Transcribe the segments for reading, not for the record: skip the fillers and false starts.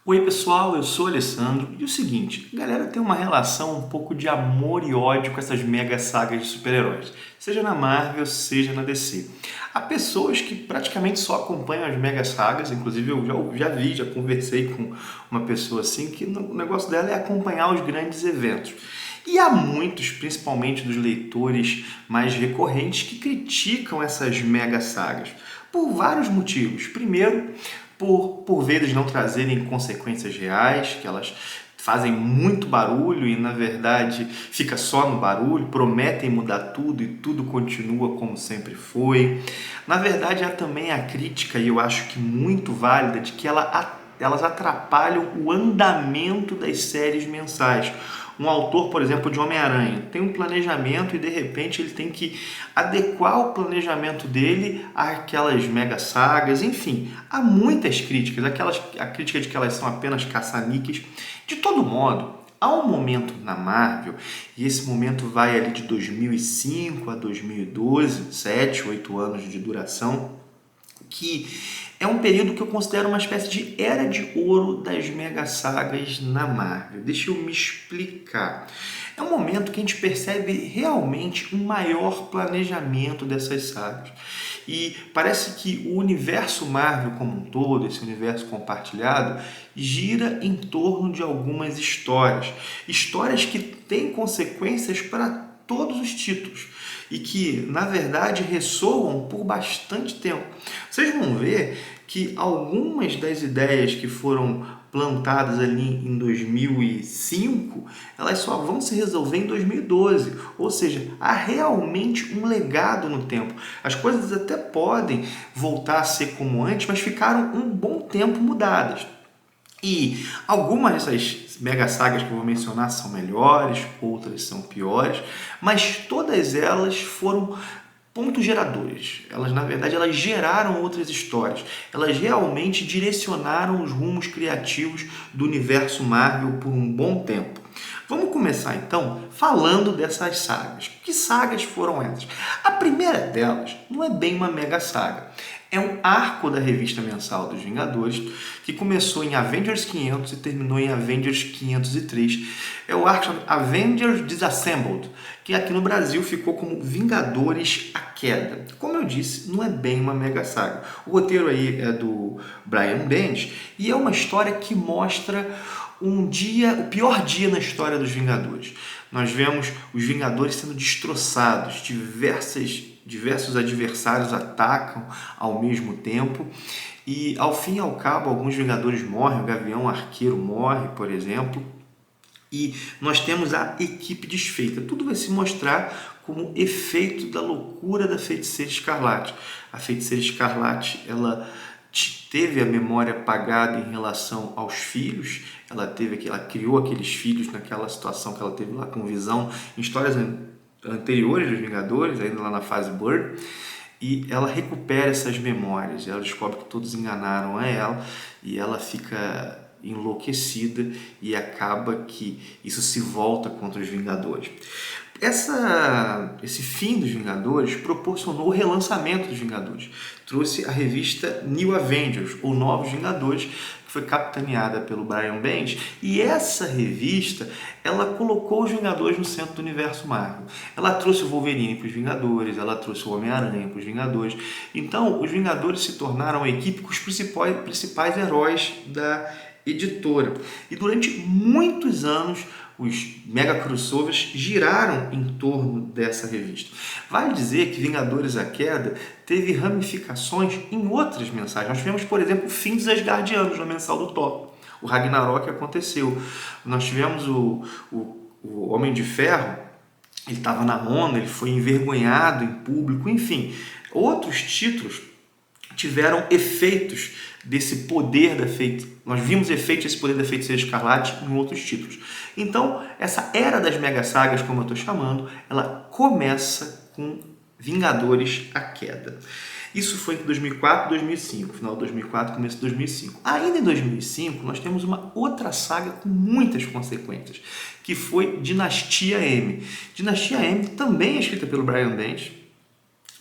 Oi pessoal, eu sou o Alessandro e o seguinte, a galera tem uma relação um pouco de amor e ódio com essas mega sagas de super-heróis, seja na Marvel, seja na DC. Há pessoas que praticamente só acompanham as mega sagas, inclusive eu já conversei com uma pessoa assim, que o negócio dela é acompanhar os grandes eventos. E há muitos, principalmente dos leitores mais recorrentes, que criticam essas mega sagas por vários motivos. Primeiro, por vezes não trazerem consequências reais, que elas fazem muito barulho e na verdade fica só no barulho, prometem mudar tudo e tudo continua como sempre foi. Na verdade há também a crítica, e eu acho que muito válida, de que elas atrapalham o andamento das séries mensais. Um autor, por exemplo, de Homem-Aranha, tem um planejamento e de repente ele tem que adequar o planejamento dele àquelas mega sagas, enfim, há muitas críticas, a crítica de que elas são apenas caça-níqueis. De todo modo, há um momento na Marvel, e esse momento vai ali de 2005 a 2012, 7, 8 anos de duração, que é um período que eu considero uma espécie de era de ouro das mega sagas na Marvel. Deixa eu me explicar. É um momento que a gente percebe realmente um maior planejamento dessas sagas. E parece que o universo Marvel como um todo, esse universo compartilhado, gira em torno de algumas histórias. Histórias que têm consequências para todos os títulos e que, na verdade, ressoam por bastante tempo. Vocês vão ver que algumas das ideias que foram plantadas ali em 2005, elas só vão se resolver em 2012. Ou seja, há realmente um legado no tempo. As coisas até podem voltar a ser como antes, mas ficaram um bom tempo mudadas. E algumas dessas mega sagas que eu vou mencionar são melhores, outras são piores, mas todas elas foram pontos geradores. Elas, na verdade, elas geraram outras histórias. Elas realmente direcionaram os rumos criativos do universo Marvel por um bom tempo. Vamos começar então falando dessas sagas. Que sagas foram essas? A primeira delas não é bem uma mega saga. É um arco da revista mensal dos Vingadores que começou em Avengers 500 e terminou em Avengers 503. É o arco chamado Avengers Disassembled, que aqui no Brasil ficou como Vingadores A Queda. Como eu disse, não é bem uma mega saga. O roteiro aí é do Brian Bendis e é uma história que mostra o pior dia na história dos Vingadores. Nós vemos os Vingadores sendo destroçados, diversos adversários atacam ao mesmo tempo e ao fim e ao cabo alguns Vingadores morrem, o Gavião Arqueiro morre, por exemplo, e nós temos a equipe desfeita. Tudo vai se mostrar como efeito da loucura da Feiticeira Escarlate. A Feiticeira Escarlate, ela teve a memória apagada em relação aos filhos, ela criou aqueles filhos naquela situação que ela teve lá com Visão em histórias anteriores dos Vingadores, ainda lá na fase Bird, e ela recupera essas memórias, ela descobre que todos enganaram a ela e ela fica enlouquecida e acaba que isso se volta contra os Vingadores. Esse fim dos Vingadores proporcionou o relançamento dos Vingadores. Trouxe a revista New Avengers, ou Novos Vingadores, que foi capitaneada pelo Brian Bendis. E essa revista, ela colocou os Vingadores no centro do universo Marvel. Ela trouxe o Wolverine para os Vingadores, ela trouxe o Homem-Aranha para os Vingadores. Então, os Vingadores se tornaram a equipe com os principais heróis da editora. E durante muitos anos, os mega crossovers giraram em torno dessa revista. Vale dizer que Vingadores A Queda teve ramificações em outras mensagens. Nós tivemos, por exemplo, o fim dos Asgardianos na mensal do Thor. O Ragnarok aconteceu. Nós tivemos o Homem de Ferro, ele estava na ONU, ele foi envergonhado em público, enfim. Outros títulos tiveram efeitos desse poder da feiticeira. Nós vimos efeitos desse poder da Feiticeira Escarlate em outros títulos. Então, essa era das mega sagas, como eu estou chamando, ela começa com Vingadores A Queda. Isso foi entre 2004 e 2005, final de 2004, começo de 2005. Ainda em 2005, nós temos uma outra saga com muitas consequências, que foi Dinastia M. Dinastia M também é escrita pelo Brian Bendis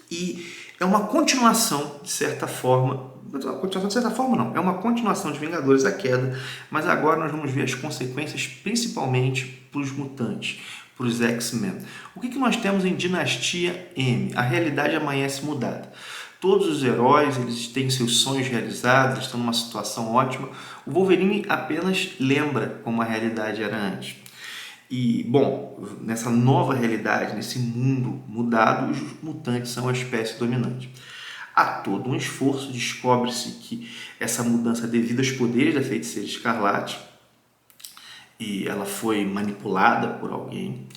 e é uma continuação, de certa forma, continuação de certa forma não, é uma continuação de Vingadores: A Queda, mas agora nós vamos ver as consequências principalmente para os mutantes, para os X-Men. O que nós temos em Dinastia M? A realidade amanhece mudada. Todos os heróis, eles têm seus sonhos realizados, estão numa situação ótima. O Wolverine apenas lembra como a realidade era antes. E, bom, nessa nova realidade, nesse mundo mudado, os mutantes são a espécie dominante. Há todo um esforço, descobre-se que essa mudança é devido aos poderes da Feiticeira Escarlate, e ela foi manipulada por alguém.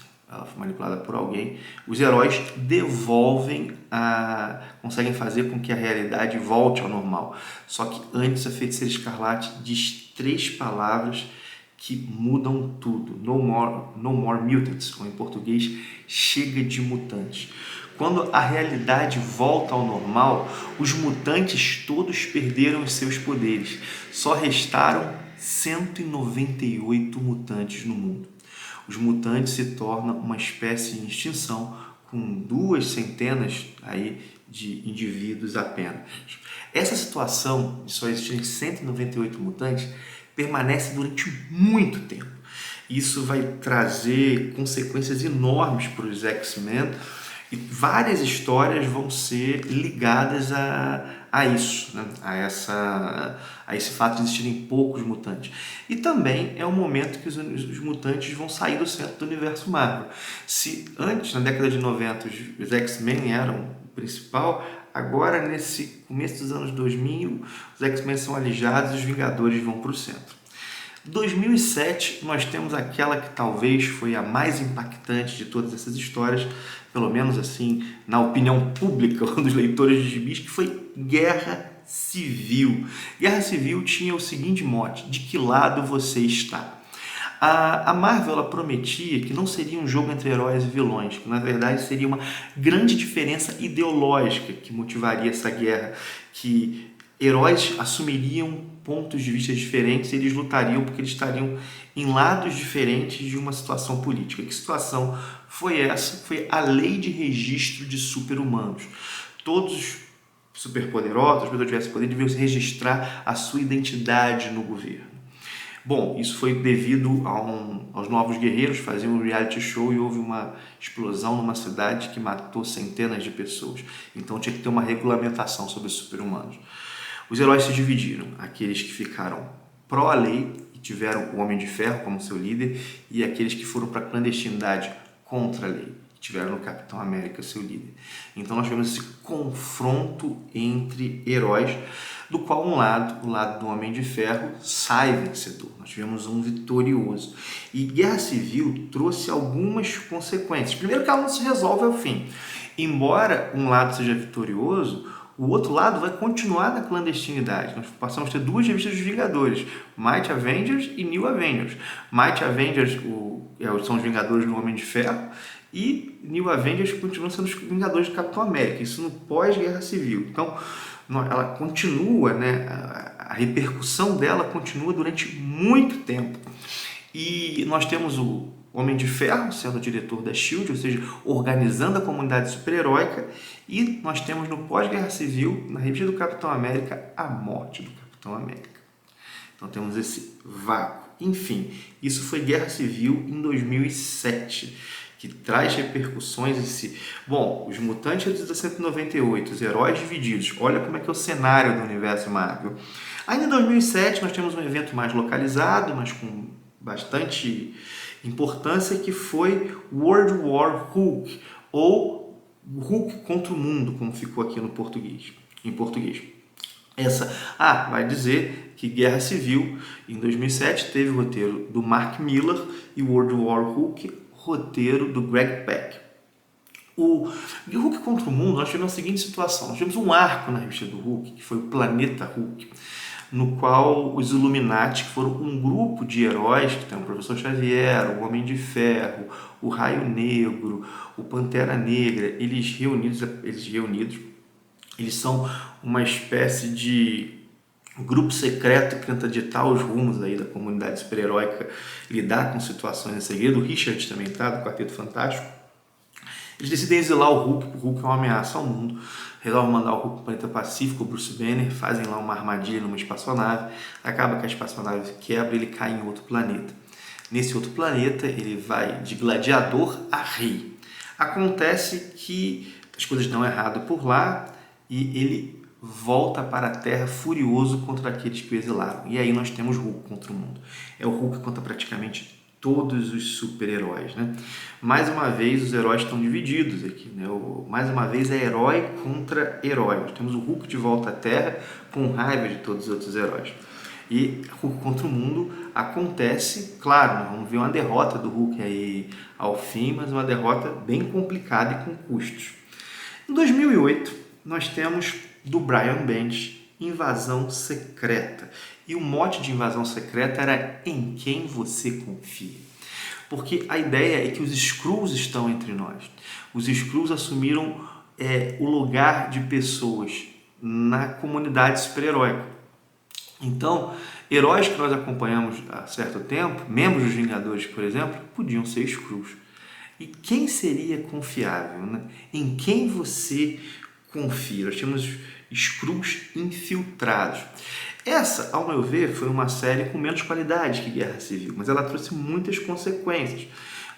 Os heróis conseguem fazer com que a realidade volte ao normal. Só que antes a Feiticeira Escarlate diz 3 palavras que mudam tudo: no more mutants, ou em português, chega de mutantes. Quando a realidade volta ao normal, os mutantes todos perderam os seus poderes. Só restaram 198 mutantes no mundo. Os mutantes se tornam uma espécie em extinção, com 2 centenas aí de indivíduos apenas. Essa situação de só existirem 198 mutantes permanece durante muito tempo. Isso vai trazer consequências enormes para os X-Men, e várias histórias vão ser ligadas a isso, né? a esse fato de existirem poucos mutantes. E também é um momento que os mutantes vão sair do centro do universo Marvel. Se antes, na década de 90, os X-Men eram o principal, agora, nesse começo dos anos 2000, os X-Men são alijados e os Vingadores vão para o centro. 2007, nós temos aquela que talvez foi a mais impactante de todas essas histórias, pelo menos assim, na opinião pública dos leitores de gibis, que foi Guerra Civil. Guerra Civil tinha o seguinte mote: de que lado você está? A Marvel, ela prometia que não seria um jogo entre heróis e vilões, que na verdade seria uma grande diferença ideológica que motivaria essa guerra, que heróis assumiriam pontos de vista diferentes e eles lutariam porque eles estariam em lados diferentes de uma situação política. Que situação foi essa? Foi a lei de registro de super-humanos. Todos superpoderosos, as pessoas que tivessem poder, deviam registrar a sua identidade no governo. Bom, isso foi devido aos Novos Guerreiros faziam um reality show e houve uma explosão numa cidade que matou centenas de pessoas. Então tinha que ter uma regulamentação sobre os super-humanos. Os heróis se dividiram: aqueles que ficaram pró-lei e tiveram o Homem de Ferro como seu líder, e aqueles que foram para a clandestinidade contra a lei e tiveram o Capitão América seu líder. Então nós tivemos esse confronto entre heróis, do qual o lado do Homem de Ferro, sai vencedor. Nós tivemos um vitorioso. E Guerra Civil trouxe algumas consequências. Primeiro, que ela não se resolve ao fim. Embora um lado seja vitorioso, o outro lado vai continuar na clandestinidade. Nós passamos a ter 2 revistas dos Vingadores: Mighty Avengers e New Avengers. Mighty Avengers são os Vingadores do Homem de Ferro, e New Avengers continuam sendo os Vingadores do Capitão América. Isso no pós-Guerra Civil. Então, ela continua, né? A repercussão dela continua durante muito tempo. E nós temos o Homem de Ferro sendo o diretor da S.H.I.E.L.D., ou seja, organizando a comunidade super-heróica, e nós temos no pós-Guerra Civil, na revista do Capitão América, a morte do Capitão América. Então temos esse vácuo. Enfim, isso foi Guerra Civil em 2007, que traz repercussões. Bom, os mutantes de 198, os heróis divididos, olha como é que é o cenário do universo Marvel. Ainda em 2007 nós temos um evento mais localizado, mas com bastante importância, que foi World War Hulk, ou Hulk contra o Mundo, como ficou aqui em português. Vai dizer que Guerra Civil, em 2007, teve o roteiro do Mark Millar, e World War Hulk, roteiro do Greg Pak. O Hulk contra o Mundo, nós tivemos a seguinte situação: nós tivemos um arco na revista do Hulk, que foi o Planeta Hulk, no qual os Illuminati, que foram um grupo de heróis, que tem o Professor Xavier, o Homem de Ferro, o Raio Negro, o Pantera Negra, eles reunidos, eles são uma espécie de grupo secreto que tenta ditar os rumos aí da comunidade super-heróica, lidar com situações em segredo. O Richard também está, do Quarteto Fantástico. Eles decidem exilar o Hulk, porque o Hulk é uma ameaça ao mundo. Resolvem mandar o Hulk para o planeta Pacífico, o Bruce Banner, fazem lá uma armadilha numa espaçonave, acaba que a espaçonave quebra e ele cai em outro planeta. Nesse outro planeta, ele vai de gladiador a rei. Acontece que as coisas dão errado por lá e ele volta para a Terra furioso contra aqueles que o exilaram. E aí nós temos Hulk contra o mundo. É o Hulk contra praticamente todos os super-heróis, né? Mais uma vez os heróis estão divididos aqui, né? Mais uma vez é herói contra herói. Nós temos o Hulk de volta à Terra com raiva de todos os outros heróis. E Hulk contra o mundo acontece, claro, nós vamos ver uma derrota do Hulk aí ao fim, mas uma derrota bem complicada e com custos. Em 2008, nós temos do Brian Bendis Invasão Secreta. E o mote de Invasão Secreta era em quem você confia. Porque a ideia é que os Skrulls estão entre nós. Os Skrulls assumiram o lugar de pessoas na comunidade super-heróica. Então, heróis que nós acompanhamos há certo tempo, membros dos Vingadores, por exemplo, podiam ser Skrulls. E quem seria confiável, né? Em quem você confia? Nós temos Skrulls infiltrados. Essa, ao meu ver, foi uma série com menos qualidade que Guerra Civil, mas ela trouxe muitas consequências,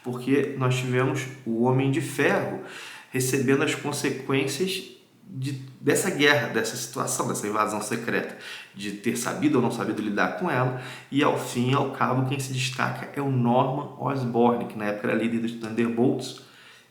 porque nós tivemos o Homem de Ferro recebendo as consequências dessa guerra, dessa situação, dessa invasão secreta, de ter sabido ou não sabido lidar com ela, e ao fim e ao cabo quem se destaca é o Norman Osborn, que na época era líder dos Thunderbolts,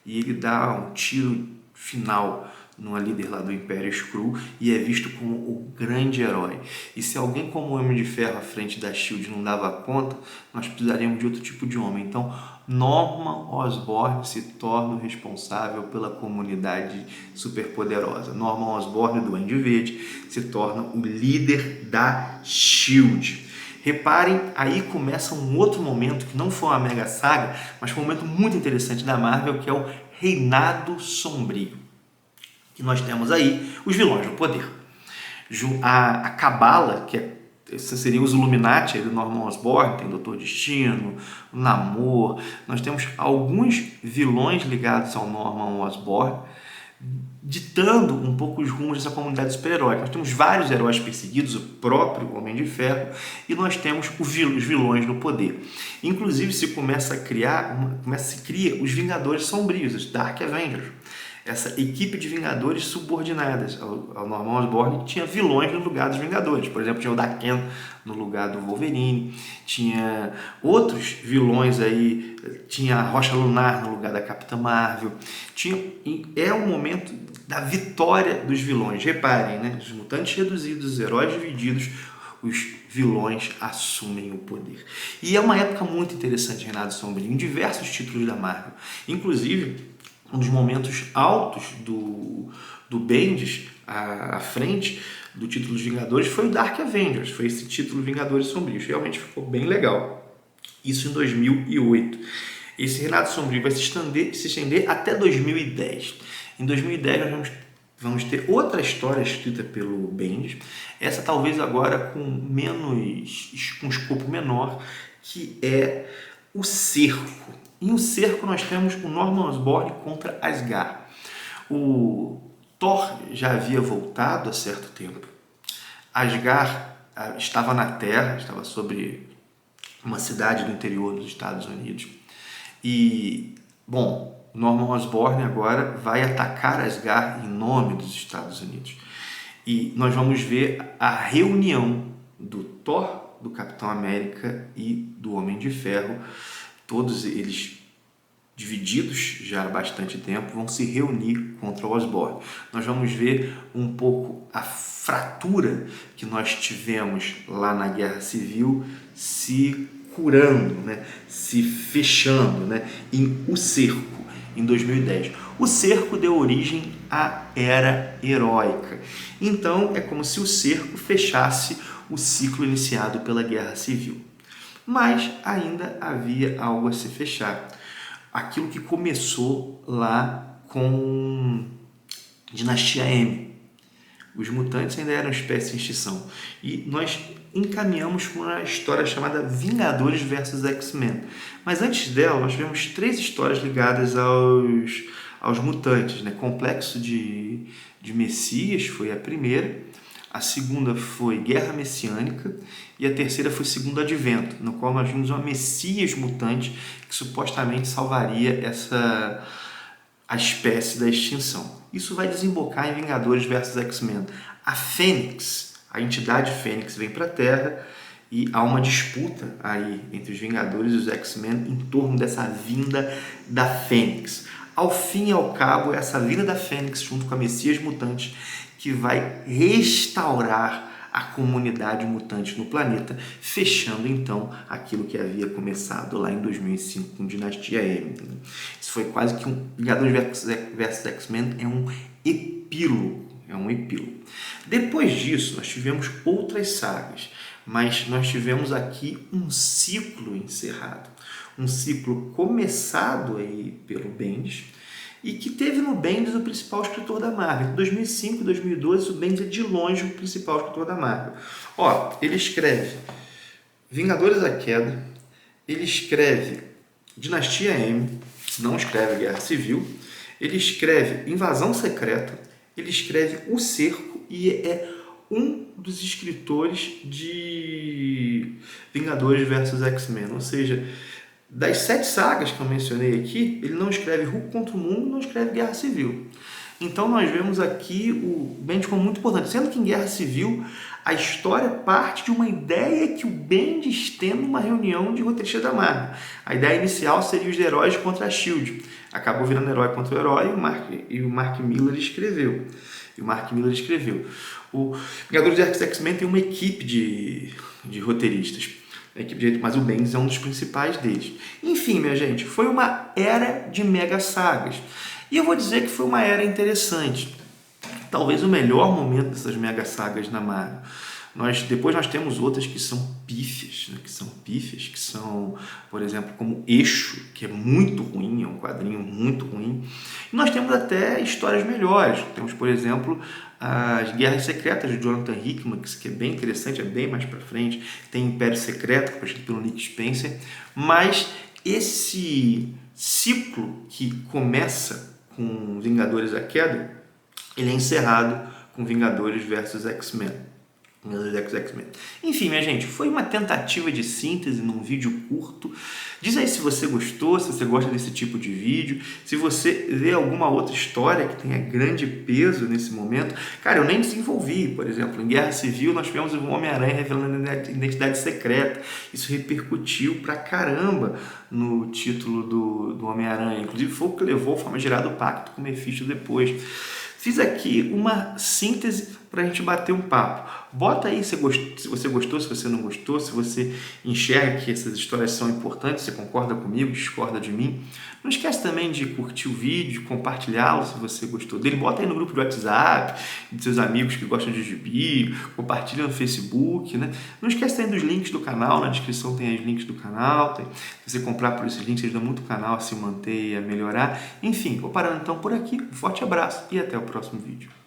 e ele dá um tiro final numa líder lá do Império Skrull e é visto como o grande herói. E se alguém como o Homem de Ferro à frente da SHIELD não dava conta, nós precisaríamos de outro tipo de homem. Então, Norman Osborn se torna o responsável pela comunidade superpoderosa. Norman Osborn, do Duende Verde, se torna o líder da SHIELD. Reparem, aí começa um outro momento que não foi uma mega saga, mas foi um momento muito interessante da Marvel, que é o Reinado Sombrio. Que nós temos aí os vilões do poder. A Cabala, que seriam os Illuminati do Norman Osborn, tem o Doutor Destino, o Namor. Nós temos alguns vilões ligados ao Norman Osborn, ditando um pouco os rumos dessa comunidade super-heróica. Nós temos vários heróis perseguidos, o próprio Homem de Ferro, e nós temos os vilões no poder. Inclusive se cria os Vingadores Sombrios, os Dark Avengers. Essa equipe de Vingadores subordinadas ao Norman Osborn, que tinha vilões no lugar dos Vingadores. Por exemplo, tinha o Daken no lugar do Wolverine, tinha outros vilões aí, tinha a Rocha Lunar no lugar da Capitã Marvel. É o momento da vitória dos vilões. Reparem, né? Os mutantes reduzidos, os heróis divididos, os vilões assumem o poder. E é uma época muito interessante, Reinado Sombrio, em diversos títulos da Marvel. Inclusive, um dos momentos altos do Bendis à frente do título dos Vingadores foi o Dark Avengers, foi esse título Vingadores Sombrios, realmente ficou bem legal. Isso em 2008. Esse Reinado Sombrio vai se estender até 2010. Em 2010 nós vamos ter outra história escrita pelo Bendis, essa talvez agora com escopo menor, que é o Cerco. Em O Cerco nós temos o Norman Osborn contra Asgard. O Thor já havia voltado há certo tempo. Asgard estava na Terra, estava sobre uma cidade do interior dos Estados Unidos. E, bom, Norman Osborn agora vai atacar Asgard em nome dos Estados Unidos. E nós vamos ver a reunião do Thor, do Capitão América e do Homem de Ferro. Todos eles, divididos já há bastante tempo, vão se reunir contra o Osborn. Nós vamos ver um pouco a fratura que nós tivemos lá na Guerra Civil se curando, né? Se fechando, né? Em O Cerco, em 2010. O Cerco deu origem à Era Heróica. Então, é como se o Cerco fechasse o ciclo iniciado pela Guerra Civil. Mas ainda havia algo a se fechar. Aquilo que começou lá com Dinastia M. Os mutantes ainda eram espécie em extinção. E nós encaminhamos com uma história chamada Vingadores vs X-Men. Mas antes dela, nós tivemos 3 histórias ligadas aos mutantes, né? Complexo de Messias foi a primeira, a segunda foi Guerra Messiânica e a terceira foi Segundo Advento, no qual nós vimos uma Messias mutante que supostamente salvaria a espécie da extinção. Isso vai desembocar em Vingadores versus X-Men. A Fênix, a entidade Fênix, vem para a Terra e há uma disputa aí entre os Vingadores e os X-Men em torno dessa vinda da Fênix. Ao fim e ao cabo, essa vinda da Fênix junto com a Messias mutante que vai restaurar a comunidade mutante no planeta, fechando então aquilo que havia começado lá em 2005 com Dinastia M. Isso foi quase que um Vingadores versus X-Men, é um epílogo. Depois disso, nós tivemos outras sagas, mas nós tivemos aqui um ciclo encerrado. Um ciclo começado aí pelo Bendis e que teve no Bendis o principal escritor da Marvel. Em 2005 e 2012, o Bendis é de longe o principal escritor da Marvel. Ele escreve Vingadores à Queda, ele escreve Dinastia M, não escreve Guerra Civil, ele escreve Invasão Secreta, ele escreve O Cerco e é um dos escritores de Vingadores versus X-Men. Ou seja, das 7 sagas que eu mencionei aqui, ele não escreve Hulk contra o Mundo, não escreve Guerra Civil. Então nós vemos aqui o Bendis como muito importante, sendo que em Guerra Civil a história parte de uma ideia que o Bendis tem numa reunião de roteiristas da Marvel. A ideia inicial seria os heróis contra a SHIELD. Acabou virando herói contra o herói e o Mark Millar escreveu. O Vingadores vs X-Men tem uma equipe de roteiristas, mas o Bendis é um dos principais deles. Enfim, minha gente, foi uma era de mega sagas. E eu vou dizer que foi uma era interessante. Talvez o melhor momento dessas mega sagas na Marvel. Depois nós temos outras que são pífias, né? que são, por exemplo, como Eixo, que é muito ruim, é um quadrinho muito ruim. E nós temos até histórias melhores. Temos, por exemplo, as Guerras Secretas de Jonathan Hickman, que é bem interessante, é bem mais para frente. Tem Império Secreto, que foi escrito pelo Nick Spencer. Mas esse ciclo que começa com Vingadores à Queda, ele é encerrado com Vingadores versus X-Men. Enfim, minha gente, foi uma tentativa de síntese num vídeo curto. Diz aí se você gostou, se você gosta desse tipo de vídeo, se você vê alguma outra história que tenha grande peso nesse momento. Cara, eu nem desenvolvi, por exemplo, em Guerra Civil nós tivemos o Homem-Aranha revelando a identidade secreta. Isso repercutiu pra caramba no título do Homem-Aranha. Inclusive foi o que levou ao famigerado pacto com o Mephisto depois. Fiz aqui uma síntese para a gente bater um papo. Bota aí se você gostou, se você não gostou, se você enxerga que essas histórias são importantes, você concorda comigo, discorda de mim. Não esquece também de curtir o vídeo, compartilhá-lo se você gostou dele. Bota aí no grupo do WhatsApp, de seus amigos que gostam de gibi, compartilha no Facebook, né? Não esquece também dos links do canal, na descrição tem os links do canal. Se você comprar por esses links, ajuda muito o canal a se manter e a melhorar. Enfim, vou parando então por aqui. Um forte abraço e até o próximo vídeo.